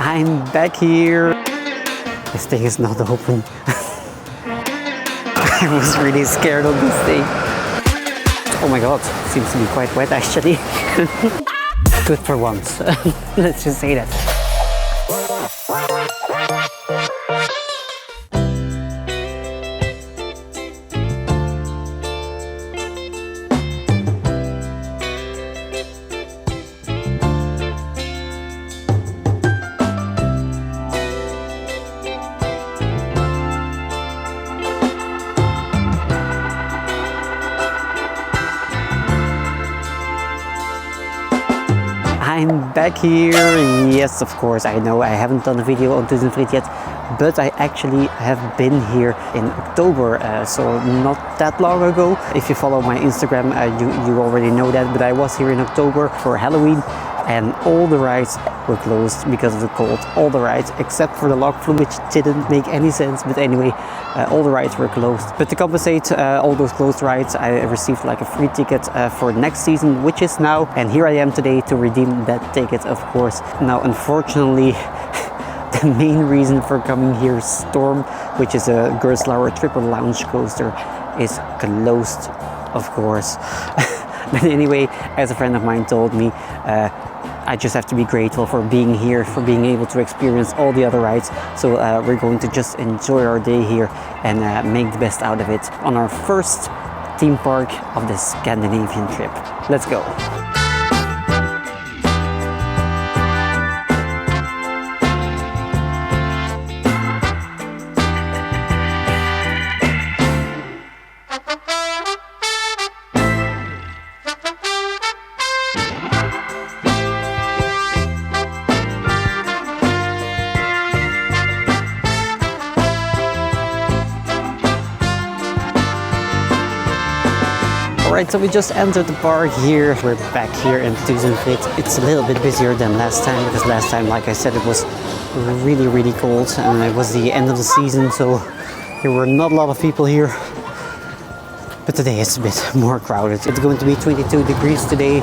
I'm back here. This thing is not open. I was really scared of this thing. Oh my god, it seems to be quite wet actually. Good for once. Let's just say that. I'm back here. Yes, of course, I know I haven't done a video on Tusenfryd yet, but I actually have been here in October, so not that long ago. If you follow my Instagram, you already know that, but I was here in October for Halloween and all the rides were closed because of the cold. All the rides except for the log flume, which didn't make any sense, but anyway, all the rides were closed. But to compensate all those closed rides, I received like a free ticket for next season, which is now, and here I am today to redeem that ticket, of course. Now unfortunately, the main reason for coming here, Storm, which is a Gerslauer triple lounge coaster, is closed, of course. But anyway, as a friend of mine told me, I just have to be grateful for being here, for being able to experience all the other rides. So we're going to just enjoy our day here and make the best out of it on our first theme park of this Scandinavian trip. Let's go. Alright, so we just entered the park here. We're back here in Tusenfryd. It's a little bit busier than last time because last time, like I said, it was really cold and it was the end of the season, so there were not a lot of people here. But today it's a bit more crowded. It's going to be 22 degrees today,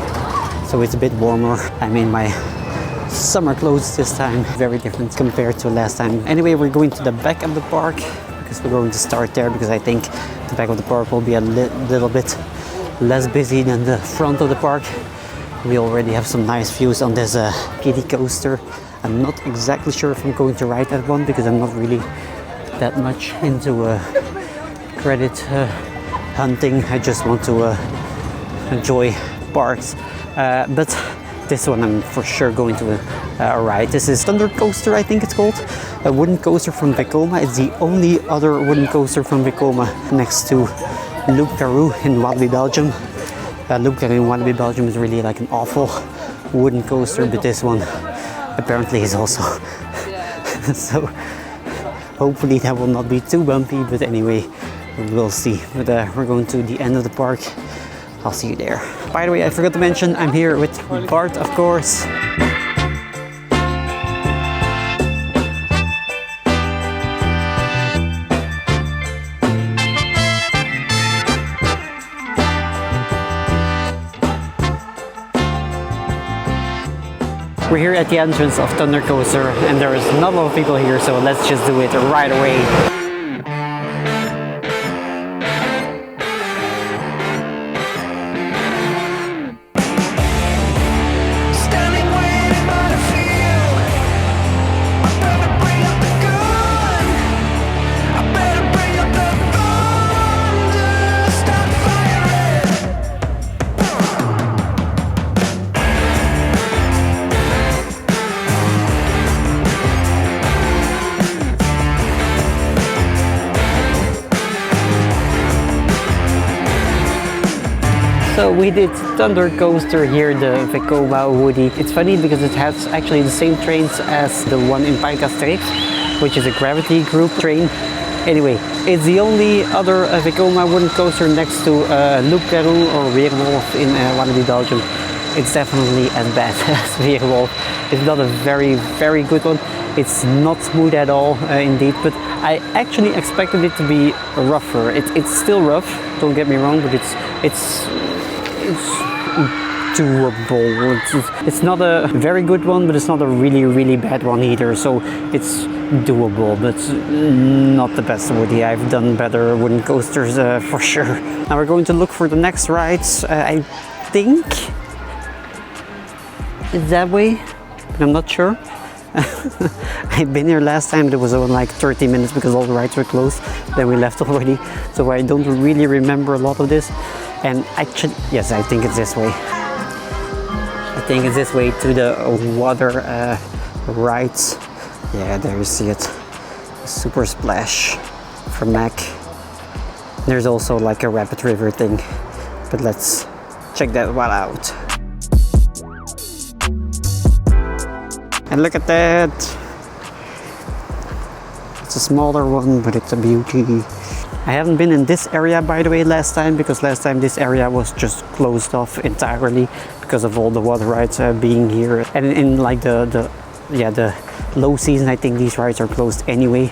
so it's a bit warmer. I'm in my summer clothes this time, very different compared to last time. Anyway, we're going to the back of the park because we're going to start there because I think the back of the park will be a little bit less busy than the front of the park. We already have some nice views on this kiddie coaster. I'm not exactly sure if I'm going to ride that one because I'm not really that much into credit hunting. I just want to enjoy parks, but this one I'm for sure going to ride. This is Thunder Coaster, I think it's called. A wooden coaster from Vekoma. It's the only other wooden coaster from Vekoma next to Loopen in Walibi, Belgium. Loopen in Walibi, Belgium is really like an awful wooden coaster, but this one apparently is also. So hopefully that will not be too bumpy, but anyway, we'll see. But we're going to the end of the park. I'll see you there. By the way, I forgot to mention, I'm here with Bart, of course. We're here at the entrance of Thunder Coaster and there is not a lot of people here, so let's just do it right away. So we did Thunder Coaster here, the Vekoma Woody. It's funny because it has actually the same trains as the one in Pijnkastrix, which is a gravity group train. Anyway, it's the only other Vekoma wooden coaster next to Loopen or Weerwolf in Walibi, Belgium. It's definitely as bad as Weerwolf. It's not a very good one. It's not smooth at all, indeed, but I actually expected it to be rougher. It's still rough, don't get me wrong, but it's doable. It's not a very good one, but it's not a really bad one either. So it's doable, but not the best woody. I've done better wooden coasters for sure. Now we're going to look for the next rides. I think it's that way, but I'm not sure. I've been here last time, it was only like 30 minutes because all the rides were closed. Then we left already, so I don't really remember a lot of this. And actually, yes, I think it's this way. I think it's this way to the water rides. Yeah, there you see it. SuperSplash from Mac. There's also like a rapid river thing, but let's check that one out. And look at that! It's a smaller one, but it's a beauty. I haven't been in this area, by the way, last time, because last time this area was just closed off entirely because of all the water rides being here. And in like the low season, I think these rides are closed anyway.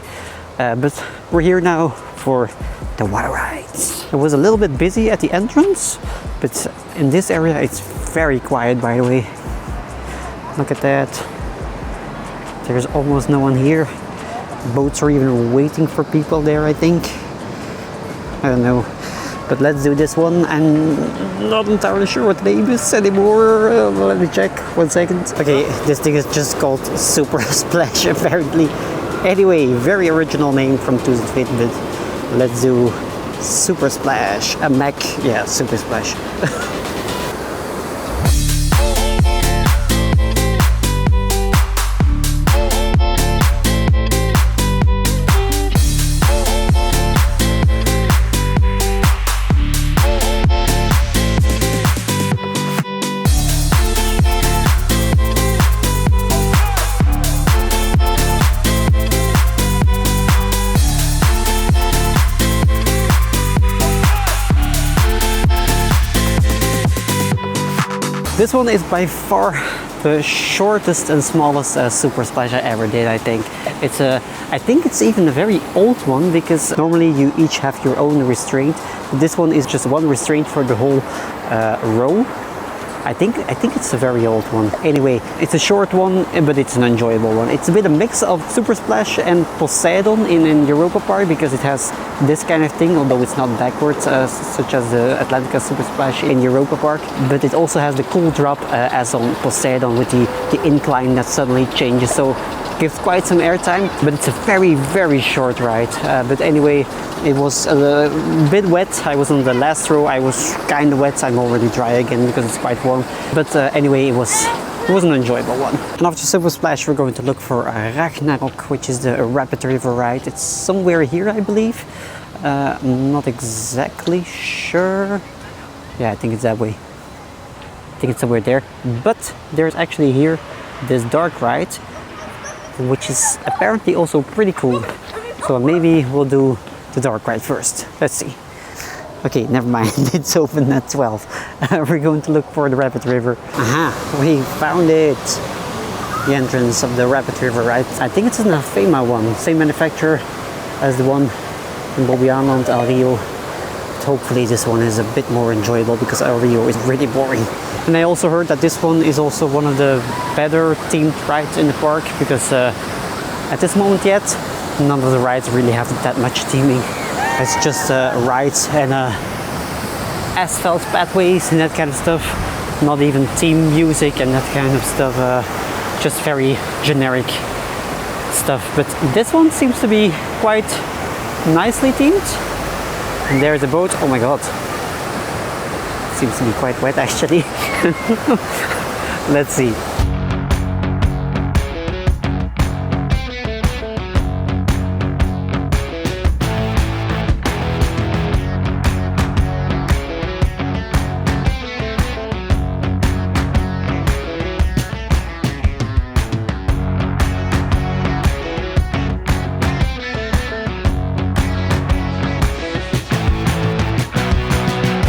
But we're here now for the water rides. It was a little bit busy at the entrance, but in this area it's very quiet, by the way. Look at that. There's almost no one here. Boats are even waiting for people there, I think. I don't know. But let's do this one. I'm not entirely sure what the name is anymore. Let me check. 1 second. Okay, this thing is just called SuperSplash apparently. Anyway, very original name from Tusenfryd, but let's do SuperSplash. A Mac, yeah, SuperSplash. This one is by far the shortest and smallest SuperSplash I ever did, I think. I think it's even a very old one, because normally you each have your own restraint. This one is just one restraint for the whole row. I think it's a very old one. Anyway, it's a short one, but it's an enjoyable one. It's a bit of a mix of SuperSplash and Poseidon in Europa Park, because it has this kind of thing, although it's not backwards, such as the Atlantica SuperSplash in Europa Park. But it also has the cool drop as on Poseidon, with the incline that suddenly changes. So it gives quite some airtime, but it's a very short ride. But anyway, it was a bit wet. I was on the last row. I was kind of wet. I'm already dry again because it's quite warm. But anyway, it was an enjoyable one. And after SuperSplash, we're going to look for Ragnarok, which is the rapid river ride. It's somewhere here, I believe. I'm not exactly sure. Yeah, I think it's that way. I think it's somewhere there. But there's actually here this dark ride, which is apparently also pretty cool. So maybe we'll do the dark ride first. Let's see. Okay, never mind. It's open at 12. We're going to look for the rapid river. Aha, we found it. The entrance of the rapid river ride. I think it's an Alfema one. Same manufacturer as the one in Bobbejaanland, El Rio. But hopefully this one is a bit more enjoyable, because El Rio is really boring. And I also heard that this one is also one of the better themed rides in the park, because at this moment yet, none of the rides really have that much theming. It's just rides and asphalt pathways and that kind of stuff. Not even theme music and that kind of stuff. Just very generic stuff. But this one seems to be quite nicely themed. And there's a boat. Oh my god. Seems to be quite wet actually. Let's see.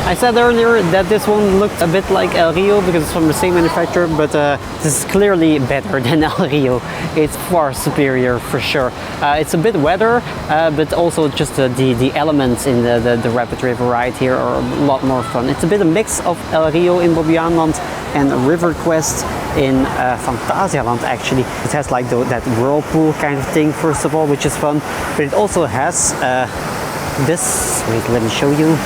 I said earlier that this one looked a bit like El Rio because it's from the same manufacturer, but this is clearly better than El Rio. It's far superior for sure. It's a bit wetter, but also just the elements in the rapid river ride here are a lot more fun. It's a bit of a mix of El Rio in Bobbejaanland and River Quest in Phantasialand actually. It has like that whirlpool kind of thing first of all, which is fun, but it also has this, wait, let me show you,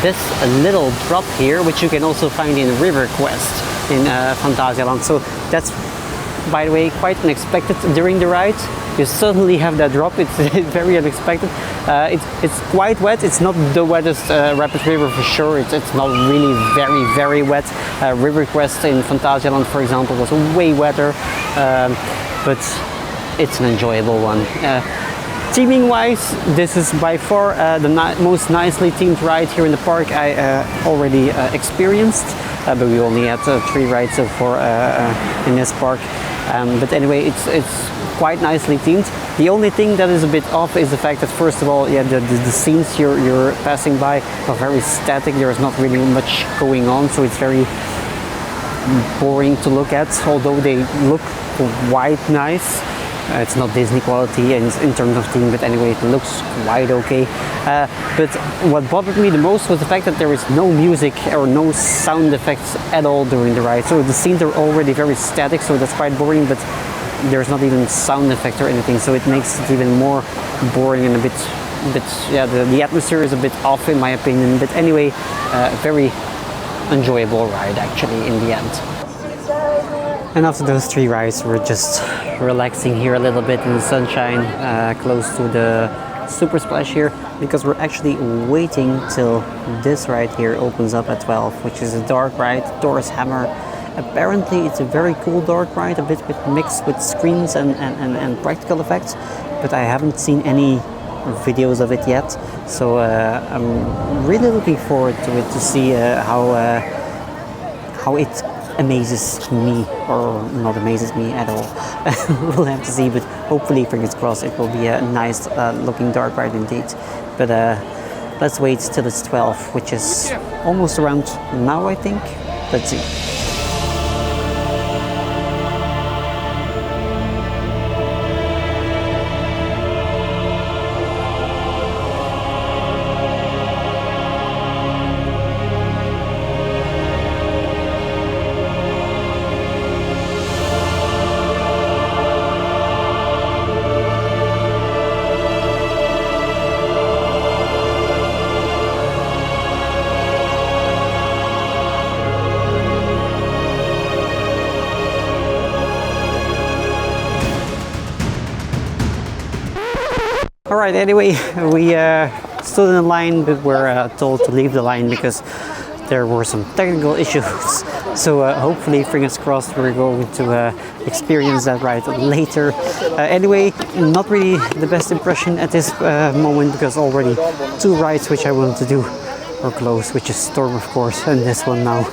this little drop here, which you can also find in River Quest in Phantasialand. So that's, by the way, quite unexpected during the ride. You suddenly have that drop. It's very unexpected. It's quite wet. It's not the wettest rapid river for sure. It's not really very wet. River Quest in Phantasialand, for example, was way wetter, but it's an enjoyable one. Theming wise, this is by far the most nicely themed ride here in the park I already experienced, but we only had 3 rides so far in this park. But anyway, it's quite nicely themed. The only thing that is a bit off is the fact that, first of all, yeah, the scenes you're passing by are very static. There's not really much going on, so it's very boring to look at, although they look quite nice. It's not Disney quality in terms of theme, but anyway, it looks quite okay. But what bothered me the most was the fact that there is no music or no sound effects at all during the ride. So the scenes are already very static, so that's quite boring, but there's not even sound effect or anything, so it makes it even more boring and a bit yeah, the atmosphere is a bit off in my opinion. But anyway, very enjoyable ride actually in the end. And after those 3 rides, we're just relaxing here a little bit in the sunshine, close to the SuperSplash here, because we're actually waiting till this ride here opens up at 12, which is a dark ride, Thor's Hammer. Apparently it's a very cool dark ride, a bit mixed with screens and practical effects, but I haven't seen any videos of it yet, so I'm really looking forward to it, to see how it amazes me, or not amazes me at all. We'll have to see, but hopefully, fingers crossed, it will be a nice looking dark ride indeed. But let's wait till it's 12, which is almost around now, I think. Let's see. Alright, anyway, we stood in the line, but we're told to leave the line because there were some technical issues. So hopefully, fingers crossed, we're going to experience that ride later. Anyway, not really the best impression at this moment, because already 2 rides which I wanted to do are closed, which is Storm of course, and this one now.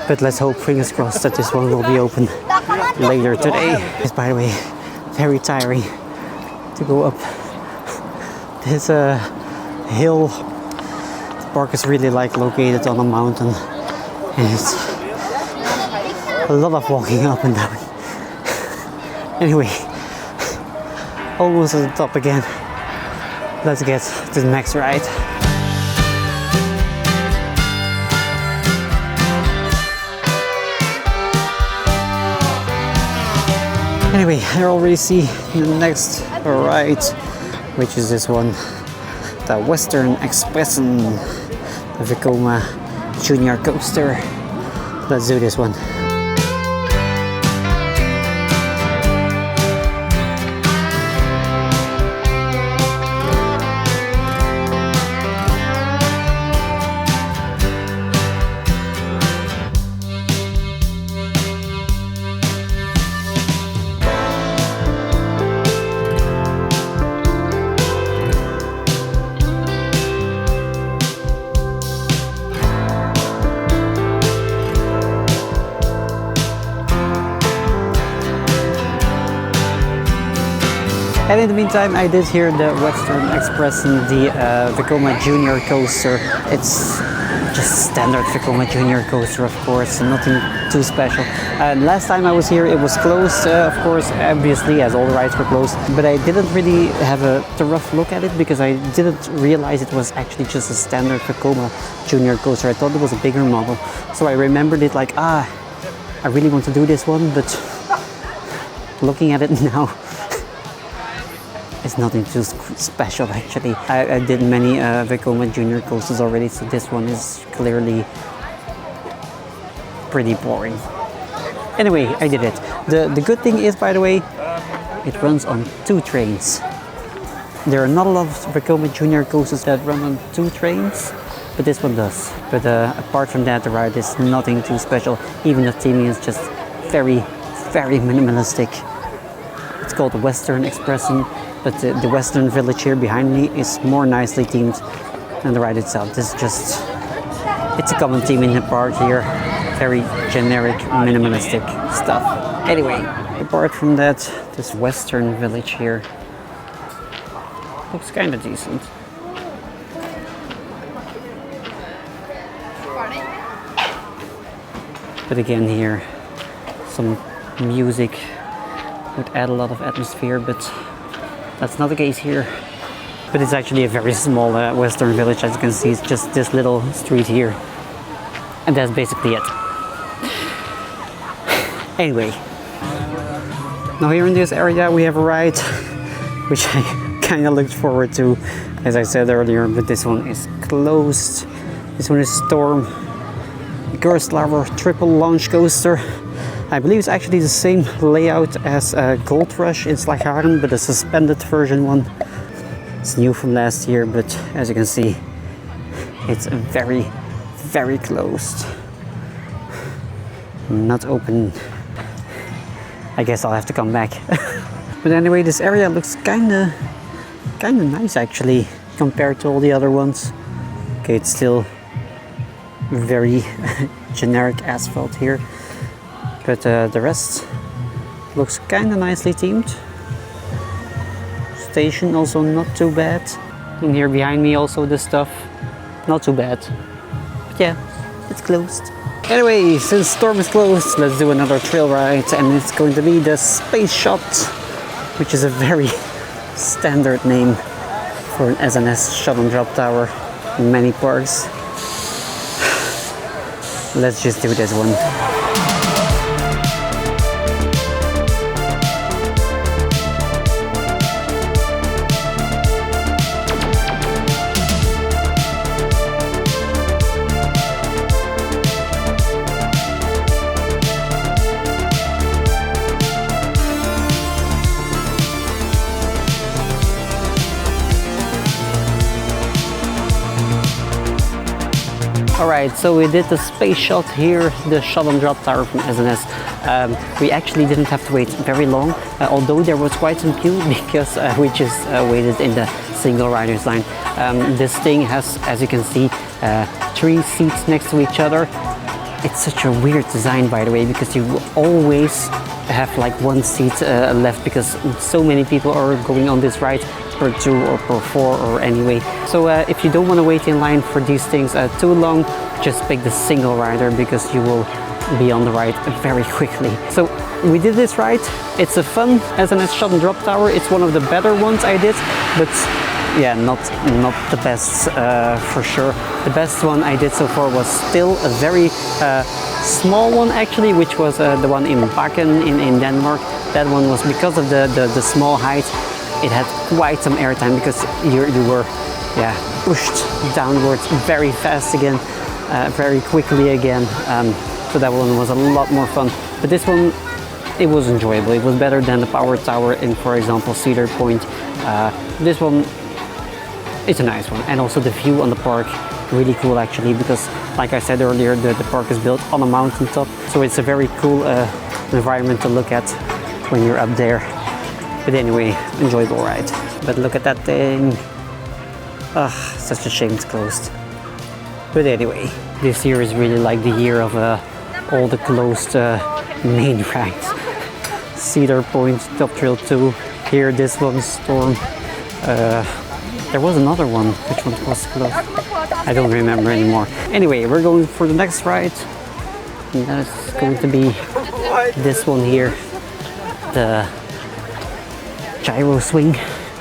But let's hope, fingers crossed, that this one will be open later today. It's, by the way, very tiring to go up this hill. The park is really like located on a mountain, and it's a lot of walking up and down. Anyway, almost at the top again. Let's get to the next ride. Anyway, I already see the next ride, which is this one, the Western Expressen, the Vekoma Junior Coaster. Let's do this one. And in the meantime, I did hear the Western Expressen, the Vekoma Junior Coaster. It's Just standard Vekoma Junior coaster, of course, nothing too special. Last time I was here, it was closed, of course, obviously, as all the rides were closed. But I didn't really have a rough look at it because I didn't realize it was actually just a standard Vekoma Junior coaster. I thought it was a bigger model, so I remembered it like, I really want to do this one, but looking at it now, it's nothing too special actually. I did many Vekoma Junior coasters already, so this one is clearly pretty boring. Anyway, I did it. The good thing is, by the way, it runs on 2 trains. There are not a lot of Vekoma Junior coasters that run on 2 trains, but this one does. But apart from that, the ride is nothing too special. Even the theming is just very, very minimalistic. It's called the Western Expressen, but the Western Village here behind me is more nicely themed than the ride itself. This is just, it's a common theme in the park here. Very generic, minimalistic stuff. Anyway, apart from that, this Western Village here looks kind of decent. But again here, some music would add a lot of atmosphere, but that's not the case here. But it's actually a very small Western Village, as you can see. It's just this little street here. And that's basically it. Anyway, now here in this area we have a ride which I kind of looked forward to, as I said earlier, but this one is closed. This one is Storm Gerstlaver Triple Launch Coaster. I believe it's actually the same layout as Gold Rush in Slagharen, but a suspended version one. It's new from last year, but as you can see, it's very, very closed. Not open. I guess I'll have to come back. But anyway, this area looks kinda nice actually, compared to all the other ones. Okay, it's still very generic asphalt here, but the rest looks kinda nicely themed. Station also not too bad. And here behind me also the stuff, not too bad. But yeah, it's closed. Anyway, since Storm is closed, let's do another trail ride, and it's going to be the Spaceshot, which is a very standard name for an SNS shuttle drop tower in many parks. Let's just do this one. Alright, so we did the Spaceshot here, the shot and drop tower from SNS. We actually didn't have to wait very long, although there was quite some queue because we just waited in the single riders line. This thing has, as you can see, 3 seats next to each other. It's such a weird design, by the way, because you always have like 1 seat left because so many people are going on this ride, per 2 or per 4 or anyway. So if you don't want to wait in line for these things too long, just pick the single rider because you will be on the ride very quickly. So we did this ride. It's a fun SNS shot and drop tower. It's one of the better ones I did, but yeah, not the best for sure. The best one I did so far was still a very small one actually, which was the one in Bakken in Denmark. That one was because of the small height. It had quite some airtime because you were pushed downwards very fast again, very quickly again. So that one was a lot more fun. But this one, it was enjoyable. It was better than the Power Tower in, for example, Cedar Point. This one, it's a nice one. And also the view on the park, really cool actually, because like I said earlier, the park is built on a mountaintop. So it's a very cool environment to look at when you're up there. But anyway, enjoyable ride. But look at that thing. Ugh, such a shame it's closed. But anyway, this year is really like the year of all the closed main rides. Cedar Point, Top Trail 2, here this one, Storm. There was another one. Which one was closed? I don't remember anymore. Anyway, we're going for the next ride. And that's going to be this one here. The gyro swing.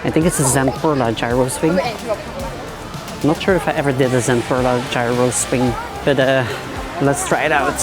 I think it's a Zamperla gyro swing. I'm not sure if I ever did a Zamperla gyro swing, but let's try it out.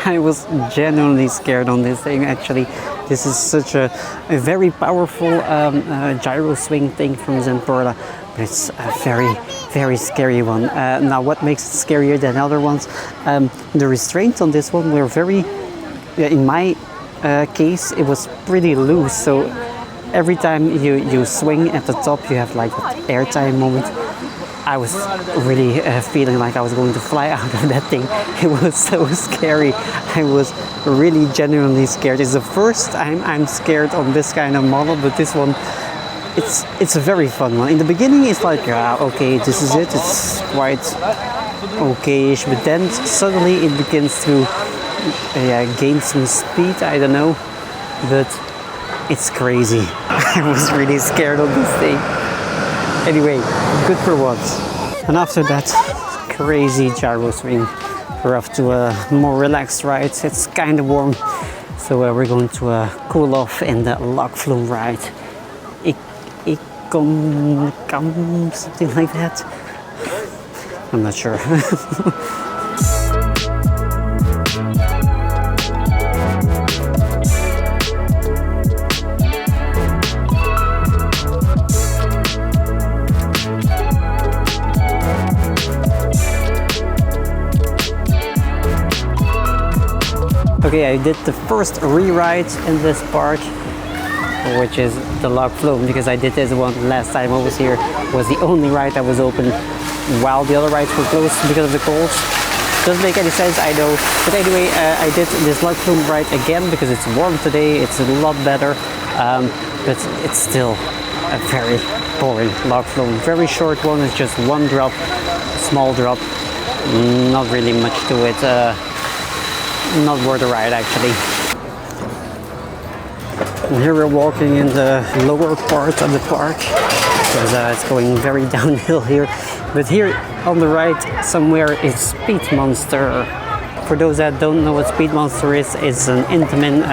I was genuinely scared on this thing. Actually, this is such a very powerful gyro swing thing from Zamperla, but it's a very scary one. Now, what makes it scarier than other ones? The restraints on this one were very, in my case, it was pretty loose. So every time you swing at the top, you have like that airtime moment. I was really feeling like I was going to fly out of that thing. It was so scary. I was really genuinely scared. It's the first time I'm scared on this kind of model, but this one, it's a very fun one. In the beginning, it's like, okay, this is it. It's quite okay-ish, but then suddenly it begins to gain some speed. I don't know, but it's crazy. I was really scared on this thing. Anyway, good for once. And after that crazy gyro swing, we're off to a more relaxed ride. It's kind of warm, so we're going to cool off in the flume ride. Ekom Nkam, something like that. I'm not sure. Okay, I did the first re-ride in this park, which is the flume, because I did this one last time I was here. It was the only ride that was open while the other rides were closed because of the cold. Doesn't make any sense, I know. But anyway, I did this flume ride again because it's warm today. It's a lot better, but it's still a very boring flume. Very short one. It's just one drop, small drop. Not really much to it. Not worth a ride, actually. And here we're walking in the lower part of the park because it's going very downhill here. But here on the right somewhere is Speed Monster. For those that don't know what Speed Monster is, it's an Intamin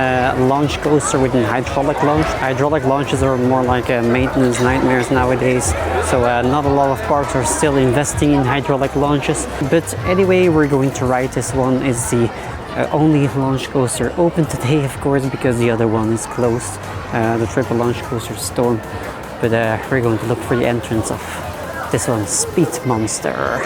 launch coaster with a hydraulic launch. Hydraulic launches are more like maintenance nightmares nowadays, so not a lot of parks are still investing in hydraulic launches. But anyway, we're going to ride this one. It's the only launch coaster open today, of course, because the other one is closed, the triple launch coaster Storm. But we're going to look for the entrance of this one, Speed Monster.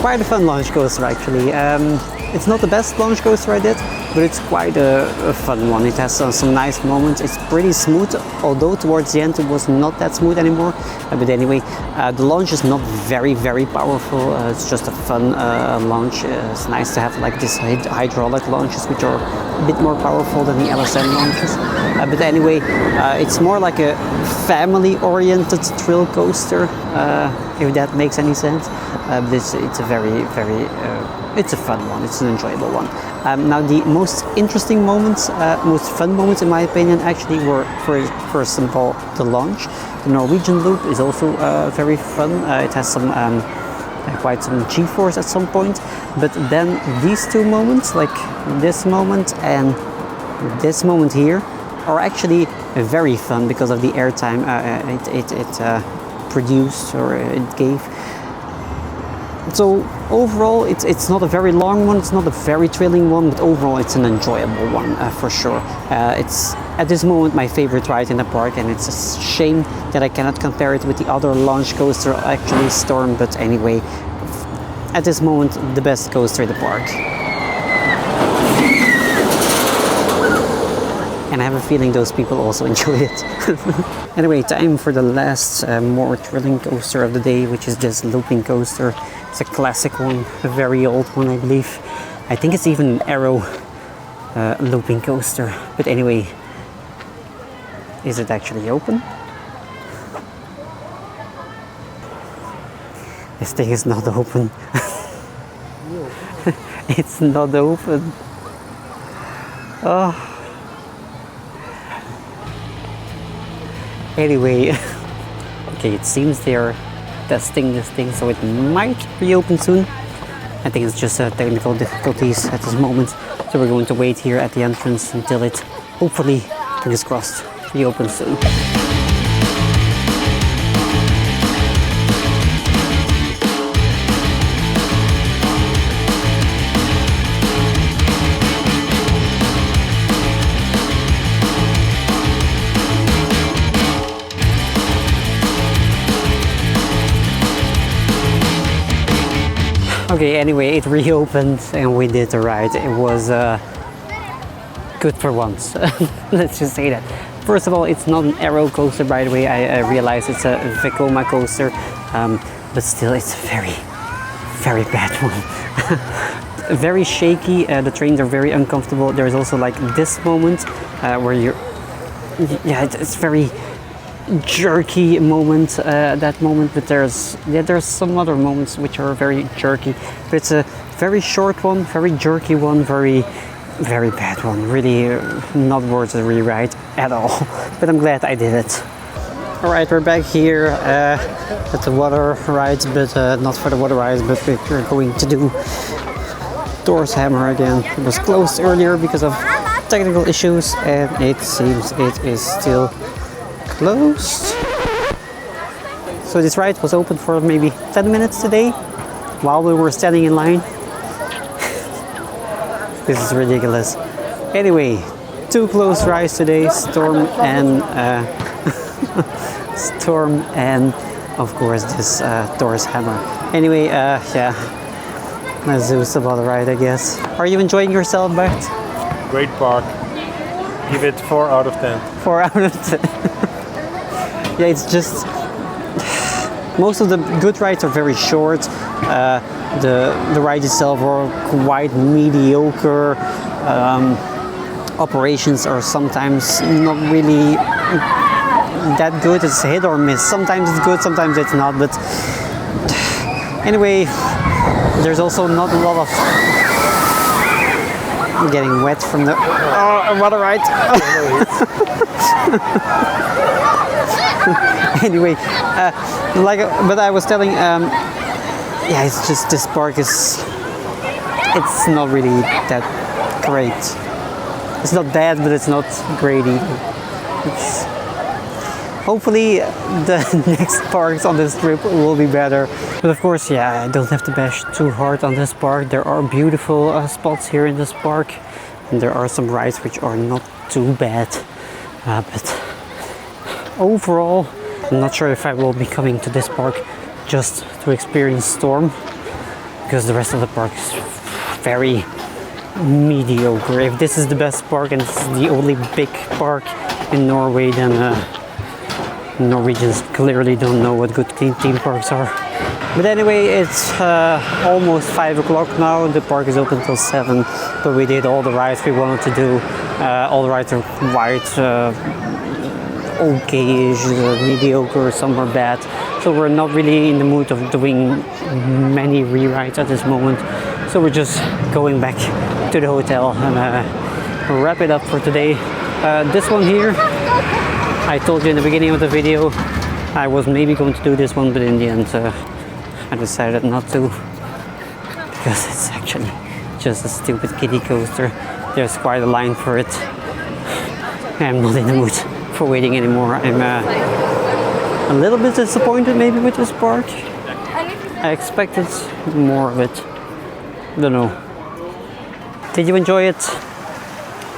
Quite a fun launch coaster, actually. It's not the best launch coaster I did, but it's quite a fun one. It has some nice moments. It's pretty smooth, although towards the end it was not that smooth anymore. But anyway, the launch is not very powerful. It's just a fun launch. It's nice to have like these hydraulic launches, which are a bit more powerful than the LSM launches. But anyway, it's more like a family-oriented thrill coaster, if that makes any sense. But it's a it's a fun one. It's an enjoyable one. Now, the most interesting moments, most fun moments, in my opinion, actually were first of all the launch. The Norwegian loop is also very fun. It has some quite some G-force at some point. But then these two moments, like this moment and this moment here, are actually very fun because of the airtime. It produced or it gave. So overall, it's not a very long one, it's not a very thrilling one, but overall it's an enjoyable one for sure. It's at this moment my favorite ride in the park, and it's a shame that I cannot compare it with the other launch coaster, actually Storm, but anyway, at this moment the best coaster in the park. And I have a feeling those people also enjoy it. Anyway, time for the last more thrilling coaster of the day, which is this looping coaster. It's a classic one, a very old one I believe. I think it's even an Arrow looping coaster. But anyway, is it actually open? This thing is not open. It's not open. Oh. Anyway, okay, it seems they're testing this thing, so it might reopen soon. I think it's just technical difficulties at this moment, so we're going to wait here at the entrance until it, hopefully, fingers crossed, reopens soon. Okay, anyway, it reopened and we did the ride. It was good for once. Let's just say that. First of all, it's not an Arrow coaster, by the way. I realize it's a Vekoma coaster, but still, it's a very, very bad one. Very shaky. The trains are very uncomfortable. There's also like this moment where you're, yeah, it's very jerky moment, that moment, but there's some other moments which are very jerky, but it's a very short one, very jerky one, very bad one, really not worth the rewrite at all. But I'm glad I did it. Alright, we're back here at the water rides, but not for the water rides, but we're going to do Thor's Hammer again. It was closed earlier because of technical issues, and it seems it is still closed. So this ride was open for maybe 10 minutes today while we were standing in line. This is ridiculous. Anyway, two closed rides today, Storm and Storm and of course this Thor's Hammer. Anyway, yeah, let's do some other ride, I guess. Are you enjoying yourself, Bart? Great park. Give it 4 out of 10. 4 out of 10. Yeah, it's just most of the good rides are very short. The ride itself are quite mediocre. Operations are sometimes not really that good. It's hit or miss. Sometimes it's good, sometimes it's not. But anyway, there's also not a lot of getting wet from the water ride. Anyway, but I was telling, yeah, it's just this park it's not really that great. It's not bad, but it's not great either. It's, hopefully the next parks on this trip will be better. But of course, yeah, I don't have to bash too hard on this park. There are beautiful spots here in this park, and there are some rides which are not too bad. But overall, I'm not sure if I will be coming to this park just to experience Storm, because the rest of the park is very mediocre. If this is the best park and this is the only big park in Norway, then Norwegians clearly don't know what good theme parks are. But anyway, it's almost 5 o'clock now. The park is open till 7, but we did all the rides we wanted to do. All the rides are quite okay-ish, mediocre, some are bad. So we're not really in the mood of doing many rewrites at this moment. So we're just going back to the hotel and wrap it up for today. This one here, I told you in the beginning of the video, I was maybe going to do this one, but in the end I decided not to, because it's actually just a stupid kiddie coaster. There's quite a line for it. I'm not in the mood for waiting anymore. I'm a little bit disappointed maybe with this park. I expected more of it. Don't know. Did you enjoy it?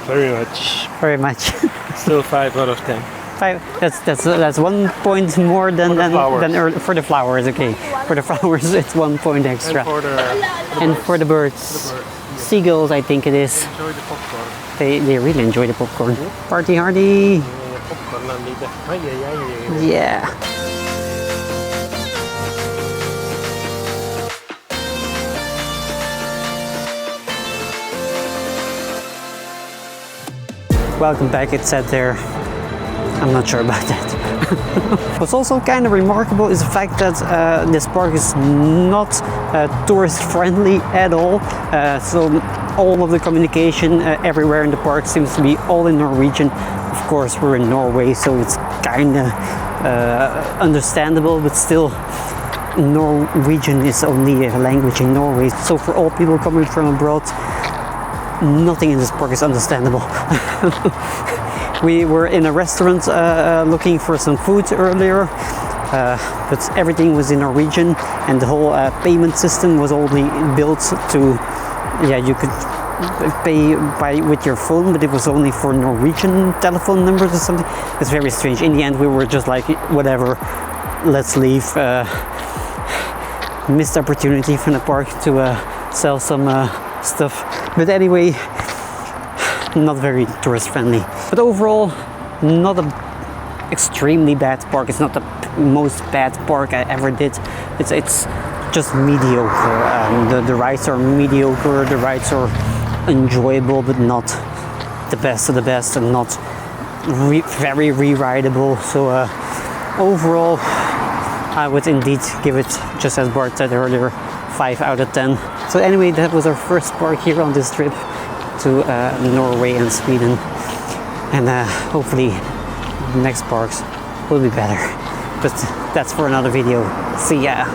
Very much. Very much. Still 5 out of 10. 5. That's 1 point more than for the flowers. Okay, for the flowers it's 1 point extra. And for the birds. Seagulls, I think it is. Enjoy the popcorn. They really enjoy the popcorn. Party hardy. Yeah. Welcome back, it said there. I'm not sure about that. What's also kind of remarkable is the fact that this park is not tourist friendly at all. So all of the communication everywhere in the park seems to be all in Norwegian. Of course, we're in Norway, so it's kind of understandable, but still Norwegian is only a language in Norway. So for all people coming from abroad, nothing in this park is understandable. We were in a restaurant looking for some food earlier, but everything was in Norwegian, and the whole payment system was only built to, yeah, you could pay with your phone, but it was only for Norwegian telephone numbers or something. It's very strange. In the end, we were just like, whatever, let's leave. Missed opportunity from the park to sell some stuff. But anyway, not very tourist friendly. But overall, not an extremely bad park. It's not the most bad park I ever did. It's just mediocre. The rides are mediocre. The rides are enjoyable, but not the best of the best, and not very re-rideable. So overall, I would indeed give it, just as Bart said earlier, 5 out of 10. So anyway, that was our first park here on this trip to Norway and Sweden, and hopefully the next parks will be better, but that's for another video. See ya!